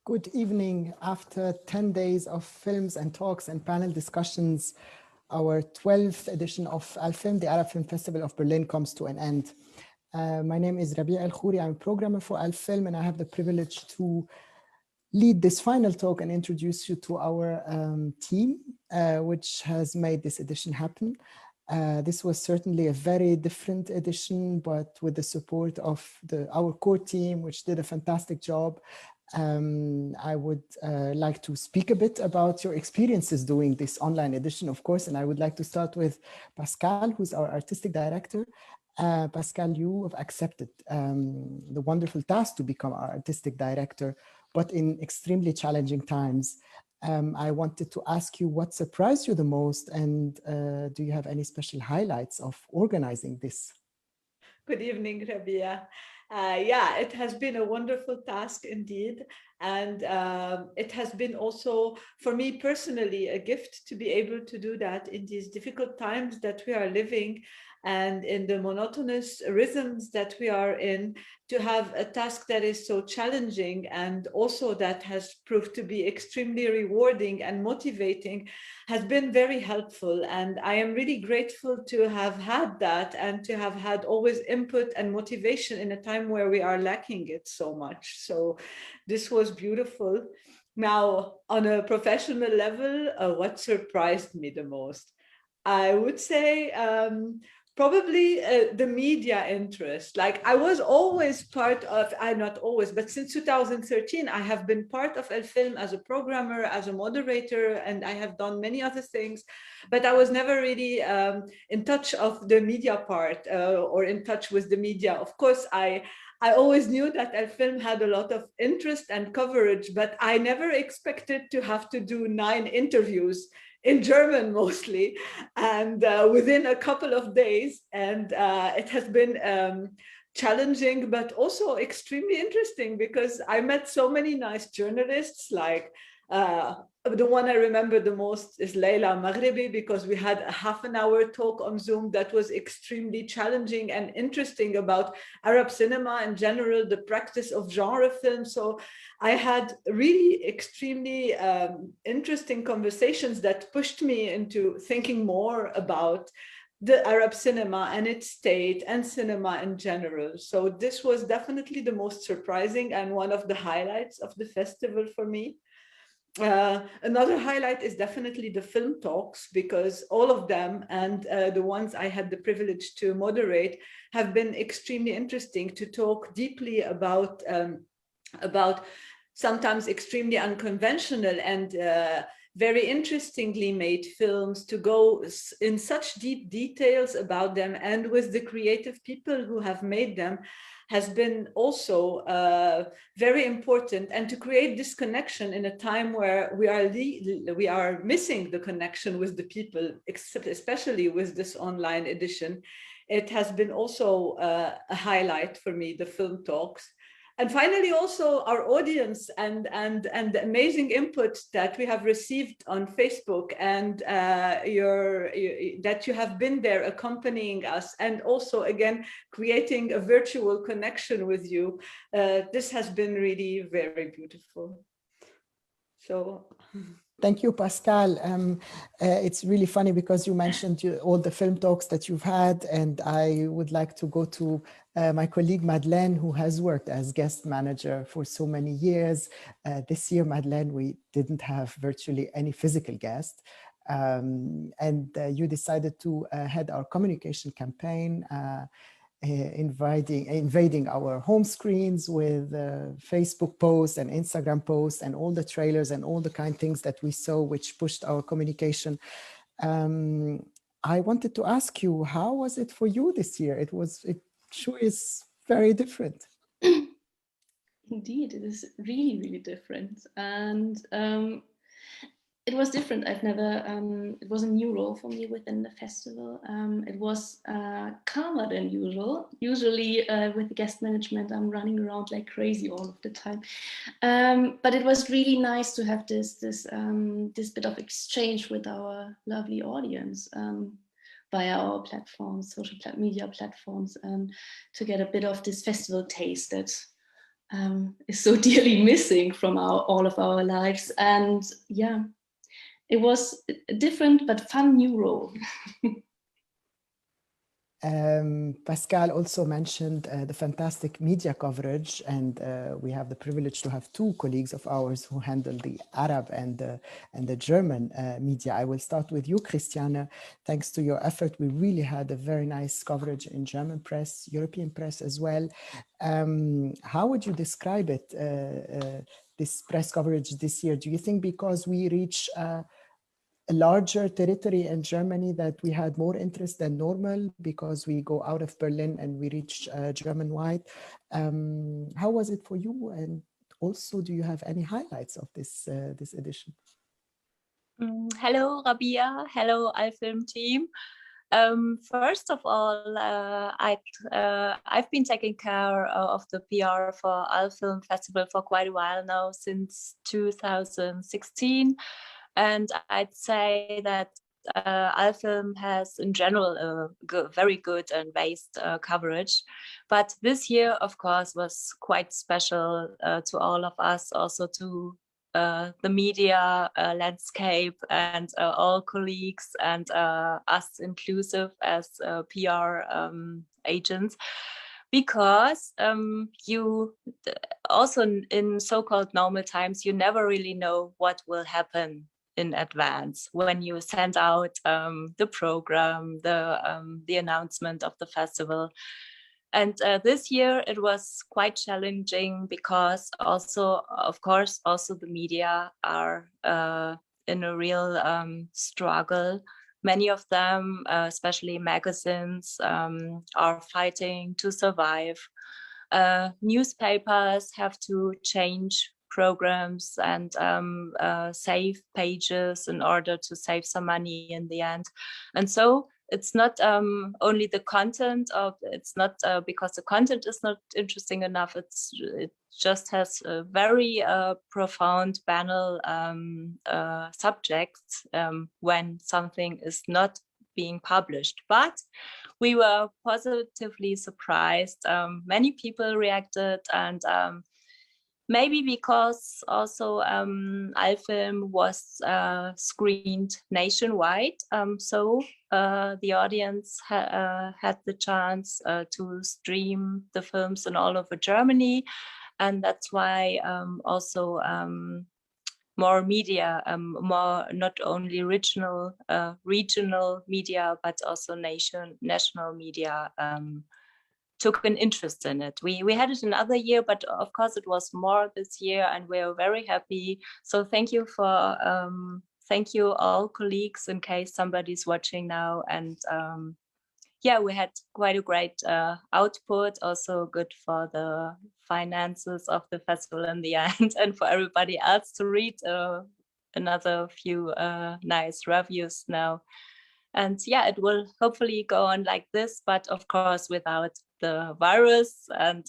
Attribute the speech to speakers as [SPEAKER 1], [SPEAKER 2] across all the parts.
[SPEAKER 1] Good evening. After 10 days of films and talks and panel discussions, our 12th edition of ALFILM, the Arab Film Festival of Berlin, comes to an end. My name is Rabia El-Khouri. I'm a programmer for ALFILM, and I have the privilege to lead this final talk and introduce you to our team, which has made this edition happen. This was certainly a very different edition, but with the support of our core team, which did a fantastic job. I would like to speak a bit about your experiences doing this online edition, of course, and I would like to start with Pascal, who's our artistic director. Pascal, you have accepted the wonderful task to become our artistic director, but in extremely challenging times. I wanted to ask you what surprised you the most, and do you have any special highlights of organizing this?
[SPEAKER 2] Good evening, Rabia. Yeah, it has been a wonderful task indeed. And it has been also, for me personally, a gift to be able to do that in these difficult times that we are living and in the monotonous rhythms that we are in, to have a task that is so challenging and also that has proved to be extremely rewarding and motivating has been very helpful. And I am really grateful to have had that and to have had always input and motivation in a time where we are lacking it so much. So this was beautiful. Now, on a professional level, what surprised me the most? I would say probably the media interest. Like I was always part of, I not always, but since 2013, I have been part of ALFILM as a programmer, as a moderator, and I have done many other things, but I was never really in touch of the media part or in touch with the media. Of course, I always knew that ALFILM had a lot of interest and coverage, but I never expected to have to do 9 interviews in German mostly, and within a couple of days. And it has been challenging, but also extremely interesting because I met so many nice journalists. Like the one I remember the most is Leila Maghribi, because we had a half an hour talk on Zoom that was extremely challenging and interesting about Arab cinema in general, the practice of genre film. So I had really extremely interesting conversations that pushed me into thinking more about the Arab cinema and its state and cinema in general. So this was definitely the most surprising and one of the highlights of the festival for me. Another highlight is definitely the film talks, because all of them and the ones I had the privilege to moderate have been extremely interesting to talk deeply about sometimes extremely unconventional and very interestingly made films, to go in such deep details about them, and with the creative people who have made them, has been also very important. And to create this connection in a time where we are missing the connection with the people, especially with this online edition, it has been also a highlight for me, the film talks. And finally, also our audience and the amazing input that we have received on Facebook, and that you have been there accompanying us, and also again creating a virtual connection with you. This has been really very beautiful. So.
[SPEAKER 1] Thank you, Pascal. It's really funny because you mentioned all the film talks that you've had, and I would like to go to my colleague Madeleine, who has worked as guest manager for so many years. This year, Madeleine, we didn't have virtually any physical guest, and you decided to head our communication campaign, invading our home screens with Facebook posts and Instagram posts and all the trailers and all the kind things that we saw, which pushed our communication. I wanted to ask you, how was it for you this year? It sure is very different.
[SPEAKER 3] Indeed, it is really, really different. And it was different. I've never, it was a new role for me within the festival. It was calmer than usual. Usually with the guest management, I'm running around like crazy all of the time. But it was really nice to have this bit of exchange with our lovely audience via our platforms, social media platforms, and to get a bit of this festival taste that is so dearly missing from all of our lives. And yeah, it was a different but fun new role.
[SPEAKER 1] Pascal also mentioned the fantastic media coverage, and we have the privilege to have two colleagues of ours who handle the Arab and the German media. I will start with you, Christiane. Thanks to your effort, we really had a very nice coverage in German press, European press as well. How would you describe it, this press coverage this year? Do you think because we reach a larger territory in Germany that we had more interest than normal because we go out of Berlin and we reach German-wide? How was it for you? And also, do you have any highlights of this edition?
[SPEAKER 4] Hello, Rabia. Hello, ALFILM team. First of all, I've been taking care of the PR for ALFILM Festival for quite a while now, since 2016. And I'd say that ALFILM has in general a very good and based coverage. But this year, of course, was quite special to all of us, also to the media landscape and all colleagues and us inclusive as PR agents, because you also in so-called normal times, you never really know what will happen in advance when you send out the program, the announcement of the festival. And this year it was quite challenging because also, of course, also the media are in a real struggle. Many of them, especially magazines, are fighting to survive. Newspapers have to change programs and save pages in order to save some money in the end. And so it's not only the content of, it's not because the content is not interesting enough, it just has a very profound, banal subjects when something is not being published. But we were positively surprised. Many people reacted, and maybe because also ALFILM was screened nationwide, so the audience had the chance to stream the films in all over Germany, and that's why also more media, more not only regional media, but also national media took an interest in it. We had it another year, but of course it was more this year, and we're very happy. So thank you for thank you all colleagues, in case somebody's watching now. And yeah, we had quite a great output, also good for the finances of the festival in the end, and for everybody else to read another few nice reviews now. And yeah, it will hopefully go on like this, but of course without the virus, and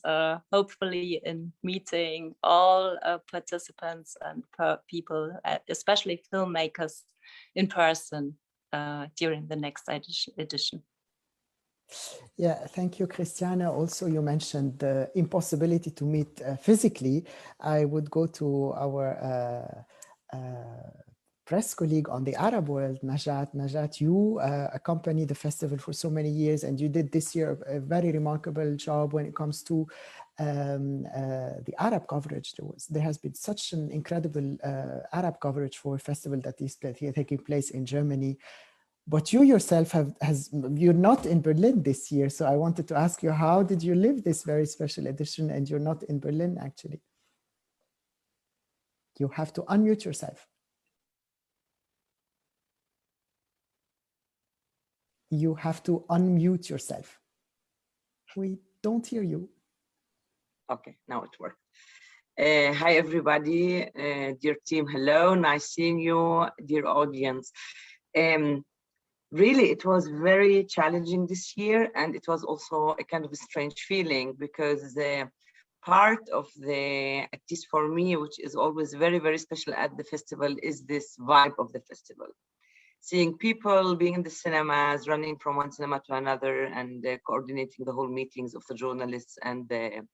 [SPEAKER 4] hopefully in meeting all participants and people, especially filmmakers, in person during the next edition.
[SPEAKER 1] Yeah, thank you, Christiane. Also, you mentioned the impossibility to meet physically. I would go to our press colleague on the Arab world, Najat. Najat, you accompanied the festival for so many years, and you did this year a very remarkable job when it comes to the Arab coverage. There has been such an incredible Arab coverage for a festival that is taking place in Germany. But you yourself you're not in Berlin this year. So I wanted to ask you, how did you live this very special edition and you're not in Berlin actually? You have to unmute yourself. You have to unmute yourself. We don't hear you.
[SPEAKER 5] Okay, now it works. Hi, everybody. Dear team, hello. Nice seeing you, dear audience. Really, it was very challenging this year, and it was also a kind of a strange feeling, because part of at least for me, which is always very, very special at the festival, is this vibe of the festival. Seeing people being in the cinemas, running from one cinema to another, and coordinating the whole meetings of the journalists and the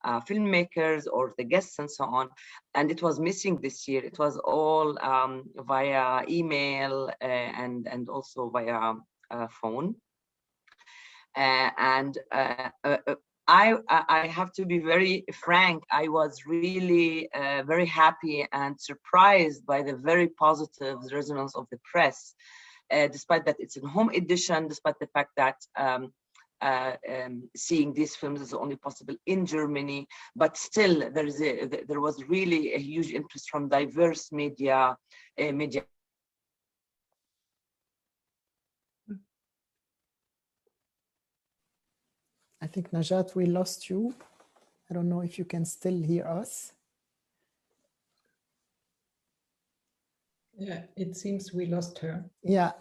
[SPEAKER 5] filmmakers or the guests and so on. And it was missing this year. It was all via email and also via phone. I have to be very frank. I was really very happy and surprised by the very positive resonance of the press, despite that it's a home edition, despite the fact that seeing these films is only possible in Germany, but still there was really a huge interest from diverse media.
[SPEAKER 1] I think, Najat, we lost you. I don't know if you can still hear us.
[SPEAKER 6] Yeah, it seems we lost her.
[SPEAKER 1] Yeah,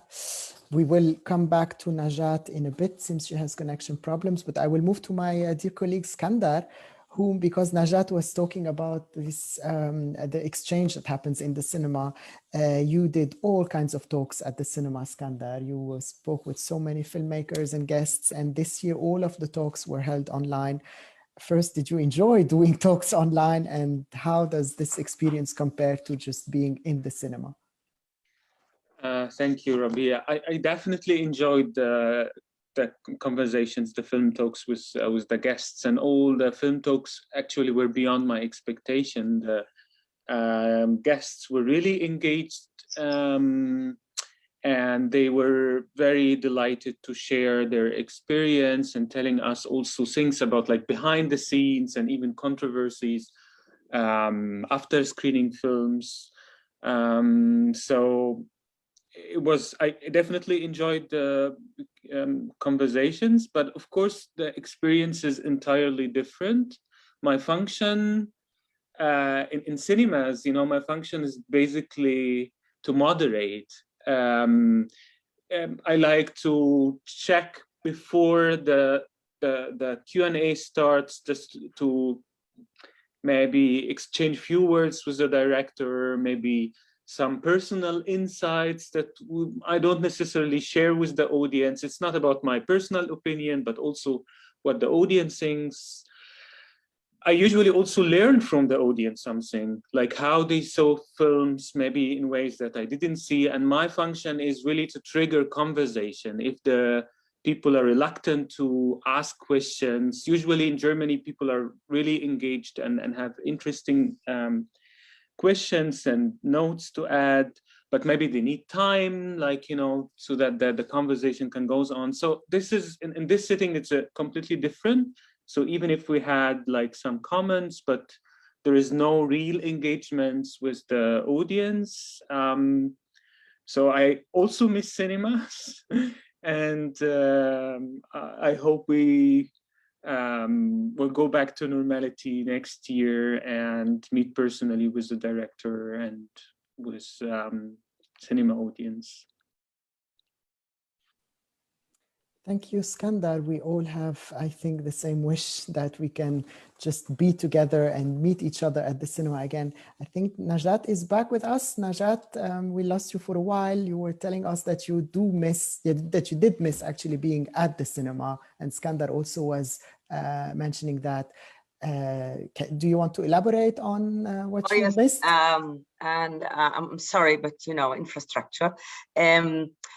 [SPEAKER 1] we will come back to Najat in a bit since she has connection problems, but I will move to my dear colleague Skandar, whom, because Najat was talking about this, the exchange that happens in the cinema, you did all kinds of talks at the cinema, Skandar. You spoke with so many filmmakers and guests, and this year all of the talks were held online. First, did you enjoy doing talks online, and how does this experience compare to just being in the cinema?
[SPEAKER 7] Thank you, Rabia. I definitely enjoyed the conversations, the film talks with the guests, and all the film talks actually were beyond my expectation. The guests were really engaged, and they were very delighted to share their experience and telling us also things about like behind the scenes and even controversies after screening films. So I definitely enjoyed the conversations, but of course the experience is entirely different. My function in cinemas, you know, my function is basically to moderate. I like to check before the Q&A starts, just to maybe exchange few words with the director, maybe some personal insights that I don't necessarily share with the audience. It's not about my personal opinion, but also what the audience thinks. I usually also learn from the audience something, like how they saw films, maybe in ways that I didn't see. And my function is really to trigger conversation. If the people are reluctant to ask questions, usually in Germany, people are really engaged and have interesting questions and notes to add, but maybe they need time, like, you know, so that the conversation can goes on. So this is, in this setting, it's a completely different. So even if we had like some comments, but there is no real engagements with the audience. So I also miss cinemas. And I hope we we'll go back to normality next year and meet personally with the director and with cinema audience.
[SPEAKER 1] Thank you, Skandar. We all have, I think, the same wish that we can just be together and meet each other at the cinema again. I think Najat is back with us. Najat, we lost you for a while. You were telling us that you did miss actually being at the cinema. And Skandar also was mentioning that. Do you want to elaborate on what you missed?
[SPEAKER 5] I'm sorry, but you know, infrastructure.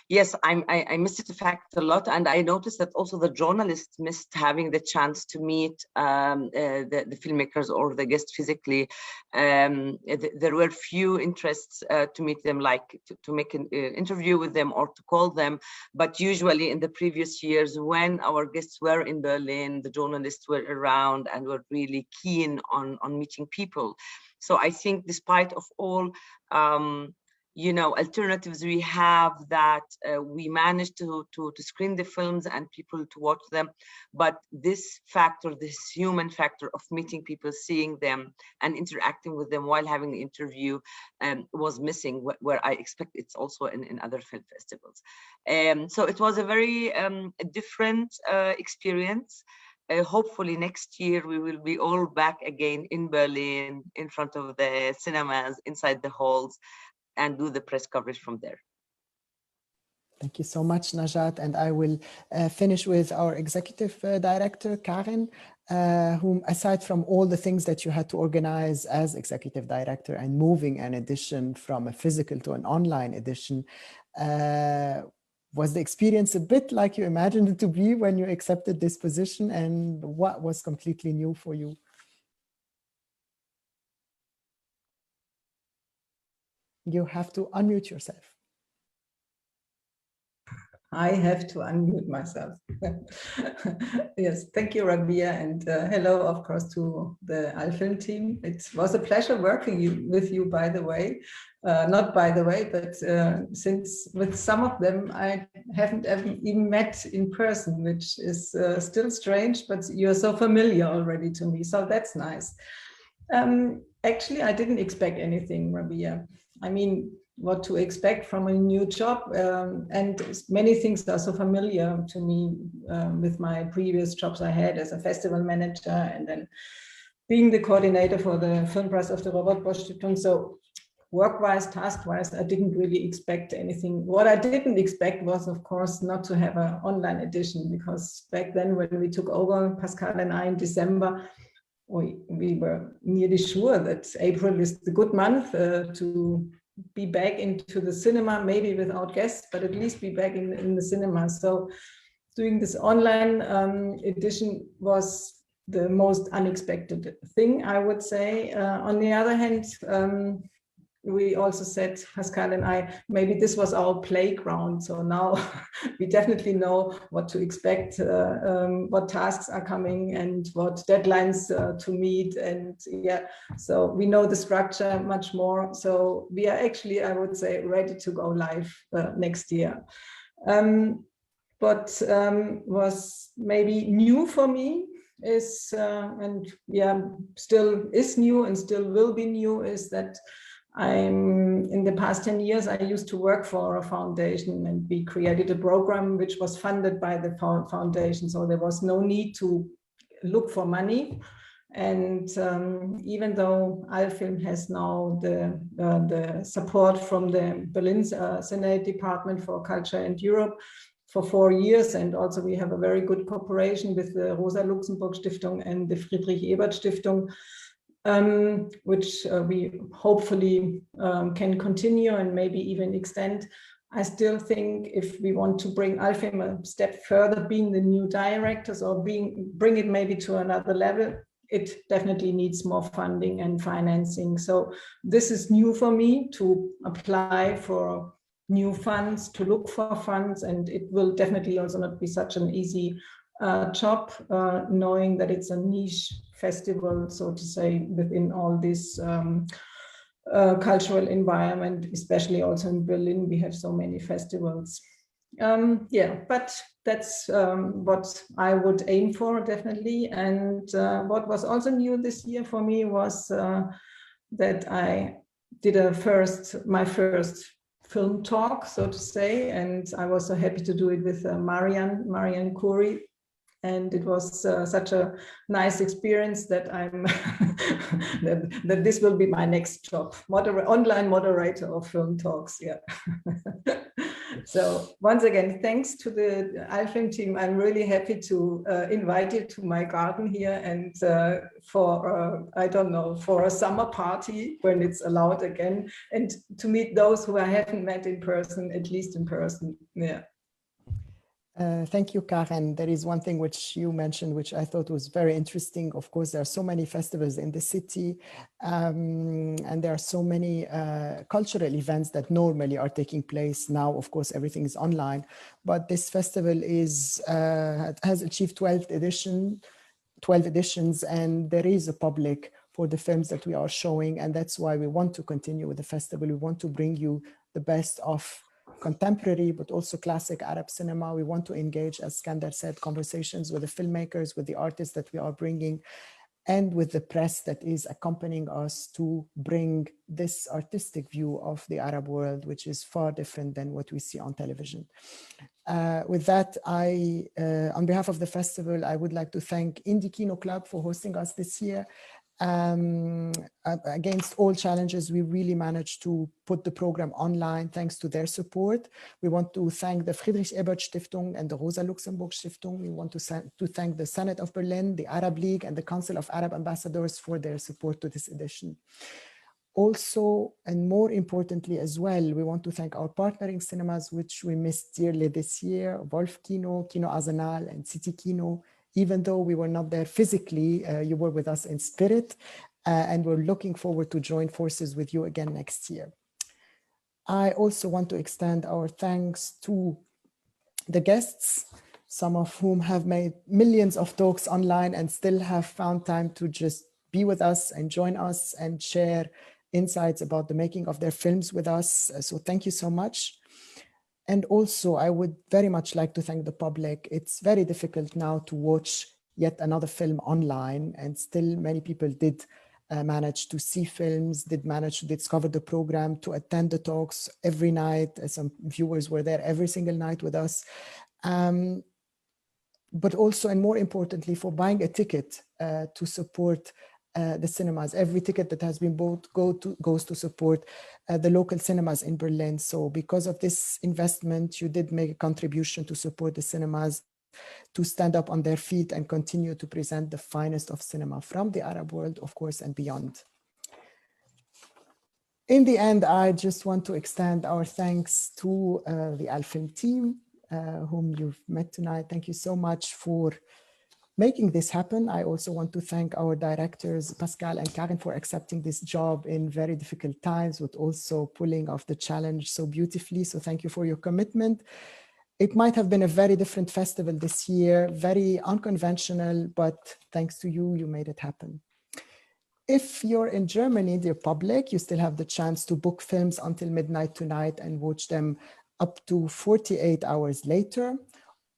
[SPEAKER 5] Yes, I missed the fact a lot, and I noticed that also the journalists missed having the chance to meet the filmmakers or the guests physically. There were few interests to meet them, like to make an interview with them or to call them. But usually in the previous years, when our guests were in Berlin, the journalists were around and were really keen on meeting people. So I think despite of all, you know, alternatives we have, that we managed to screen the films and people to watch them. But this factor, this human factor of meeting people, seeing them and interacting with them while having the interview was missing, where I expect it's also in other film festivals. So it was a very different experience. Hopefully next year we will be all back again in Berlin, in front of the cinemas, inside the halls, and do the press coverage from there.
[SPEAKER 1] Thank you so much, Najat. And I will finish with our executive director, Karen. whom, aside from all the things that you had to organize as executive director and moving an edition from a physical to an online edition, was the experience a bit like you imagined it to be when you accepted this position, and what was completely new for you? You have to unmute yourself.
[SPEAKER 6] I have to unmute myself. Yes, thank you, Rabia, and hello, of course, to the ALFILM team. It was a pleasure working with you, by the way. Not by the way, but since with some of them I haven't even met in person, which is still strange, but you're so familiar already to me, so that's nice. Actually, I didn't expect anything, Rabia. I mean, what to expect from a new job, and many things are so familiar to me with my previous jobs I had as a festival manager and then being the coordinator for the Film Prize of the Robert Bosch Stiftung. So work-wise, task-wise, I didn't really expect anything. What I didn't expect was, of course, not to have an online edition, because back then when we took over, Pascal and I, in December, we were nearly sure that April is the good month to be back into the cinema, maybe without guests, but at least be back in the cinema. So doing this online edition was the most unexpected thing, I would say. On the other hand, we also said, Pascal and I, maybe this was our playground. So now we definitely know what to expect, what tasks are coming and what deadlines to meet. And yeah, so we know the structure much more. So we are actually, I would say, ready to go live next year. What was maybe new for me is, and yeah, still is new and still will be new, is that in the past 10 years, I used to work for a foundation, and we created a program which was funded by the foundation. So there was no need to look for money. And even though ALFILM has now the support from the Berlin Senate Department for Culture and Europe for 4 years, and also we have a very good cooperation with the Rosa Luxemburg Stiftung and the Friedrich Ebert Stiftung, which we hopefully can continue and maybe even extend. I still think if we want to bring ALFILM a step further, being the new directors, or bring it maybe to another level, it definitely needs more funding and financing. So this is new for me, to apply for new funds, to look for funds, and it will definitely also not be such an easy job, knowing that it's a niche festival, so to say, within all this cultural environment, especially also in Berlin, we have so many festivals. Yeah, but that's what I would aim for, definitely. And what was also new this year for me was that I did my first film talk, so to say, and I was so happy to do it with Marianne Khoury. And it was such a nice experience that I'm that this will be my next job, online moderator of film talks. Yeah. So once again, thanks to the ALFILM team. I'm really happy to invite you to my garden here, and for I don't know, for a summer party when it's allowed again, and to meet those who I haven't met in person, at least in person. Yeah.
[SPEAKER 1] Thank you, Karen. There is one thing which you mentioned, which I thought was very interesting. Of course, there are so many festivals in the city, and there are so many cultural events that normally are taking place. Now, of course, everything is online, but this festival has achieved 12 editions, and there is a public for the films that we are showing, and that's why we want to continue with the festival. We want to bring you the best of contemporary, but also classic Arab cinema. We want to engage, as Skandar said, conversations with the filmmakers, with the artists that we are bringing, and with the press that is accompanying us to bring this artistic view of the Arab world, which is far different than what we see on television. With that, on behalf of the festival, I would like to thank Indie Kino Club for hosting us this year, Against all challenges, we really managed to put the program online thanks to their support. We want to thank the Friedrich Ebert Stiftung and the Rosa Luxemburg Stiftung. We want to thank the Senate of Berlin, the Arab League, and the Council of Arab Ambassadors for their support to this edition. Also, and more importantly as well, we want to thank our partnering cinemas, which we missed dearly this year, Wolf Kino, Kino Arsenal, and City Kino. Even though we were not there physically, you were with us in spirit, and we're looking forward to join forces with you again next year. I also want to extend our thanks to the guests, some of whom have made millions of talks online and still have found time to just be with us and join us and share insights about the making of their films with us. So thank you so much. And also, I would very much like to thank the public. It's very difficult now to watch yet another film online, and still many people did manage to see films, did manage to discover the program, to attend the talks every night. Some viewers were there every single night with us. But also, and more importantly, for buying a ticket to support the cinemas. Every ticket that has been bought goes to support the local cinemas in Berlin. So because of this investment, you did make a contribution to support the cinemas to stand up on their feet and continue to present the finest of cinema from the Arab world, of course, and beyond. In the end, I just want to extend our thanks to the ALFILM team, whom you've met tonight. Thank you so much for making this happen. I also want to thank our directors, Pascal and Karin, for accepting this job in very difficult times, but also pulling off the challenge so beautifully. So thank you for your commitment. It might have been a very different festival this year, very unconventional, but thanks to you, you made it happen. If you're in Germany, dear public, you still have the chance to book films until midnight tonight and watch them up to 48 hours later.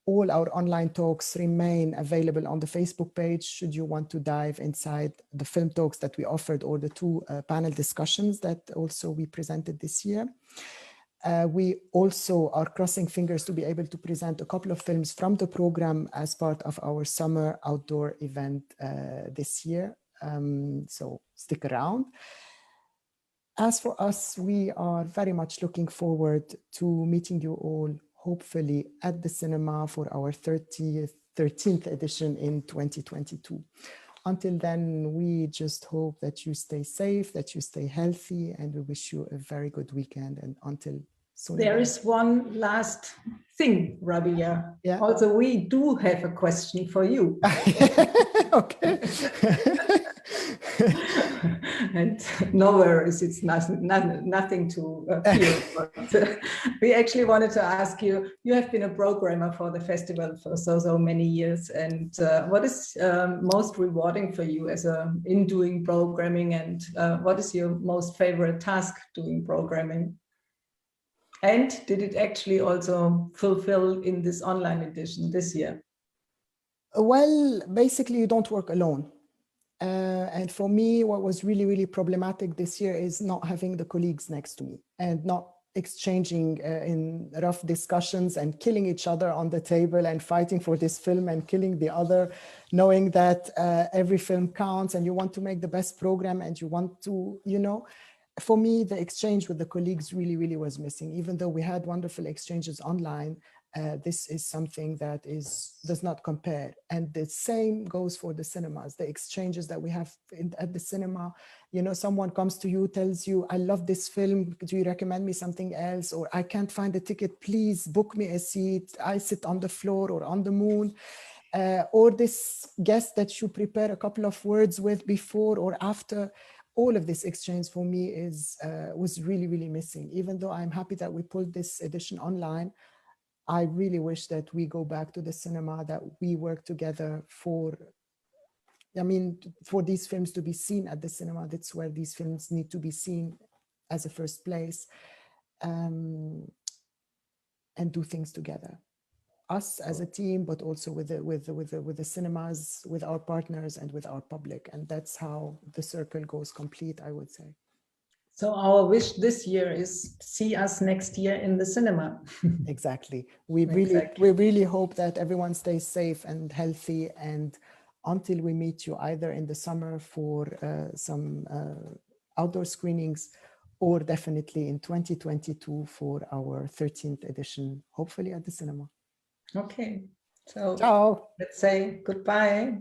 [SPEAKER 1] All our online talks remain available on the Facebook page should you want to dive inside the film talks that we offered or the two panel discussions that also we presented this year. We also are crossing fingers to be able to present a couple of films from the program as part of our summer outdoor event this year. So stick around. As for us, we are very much looking forward to meeting you all, hopefully at the cinema for our 13th edition in 2022. Until then, we just hope that you stay safe, that you stay healthy, and we wish you a very good weekend. And until soon.
[SPEAKER 6] There is one last thing, Rabia.
[SPEAKER 1] Yeah.
[SPEAKER 6] Also, we do have a question for you.
[SPEAKER 1] Okay.
[SPEAKER 6] And no worries, it's nothing to fear. But we actually wanted to ask you, you have been a programmer for the festival for so many years. And what is most rewarding for you in doing programming, and what is your most favorite task doing programming? And did it actually also fulfill in this online edition this year?
[SPEAKER 1] Well, basically, you don't work alone. And for me, what was really, really problematic this year is not having the colleagues next to me and not exchanging in rough discussions and killing each other on the table and fighting for this film and killing the other, knowing that every film counts and you want to make the best program and you want to, you know, for me, the exchange with the colleagues really, really was missing. Even though we had wonderful exchanges online, this is something that does not compare. And the same goes for the cinemas, the exchanges that we have at the cinema. You know, someone comes to you, tells you, I love this film, do you recommend me something else? Or I can't find a ticket, please book me a seat. I sit on the floor or on the moon. Or this guest that you prepare a couple of words with before or after. All of this exchange for me was really, really missing. Even though I'm happy that we pulled this edition online, I really wish that we go back to the cinema, that we work together for these films to be seen at the cinema. That's where these films need to be seen as a first place, and do things together. Us as a team, but also with the cinemas, with our partners and with our public. And that's how the circle goes complete, I would say.
[SPEAKER 6] So our wish this year is see us next year in the cinema.
[SPEAKER 1] Exactly. We really hope that everyone stays safe and healthy and until we meet you either in the summer for some outdoor screenings, or definitely in 2022 for our 13th edition, hopefully at the cinema.
[SPEAKER 6] Okay, so
[SPEAKER 1] Ciao.
[SPEAKER 6] let's say goodbye.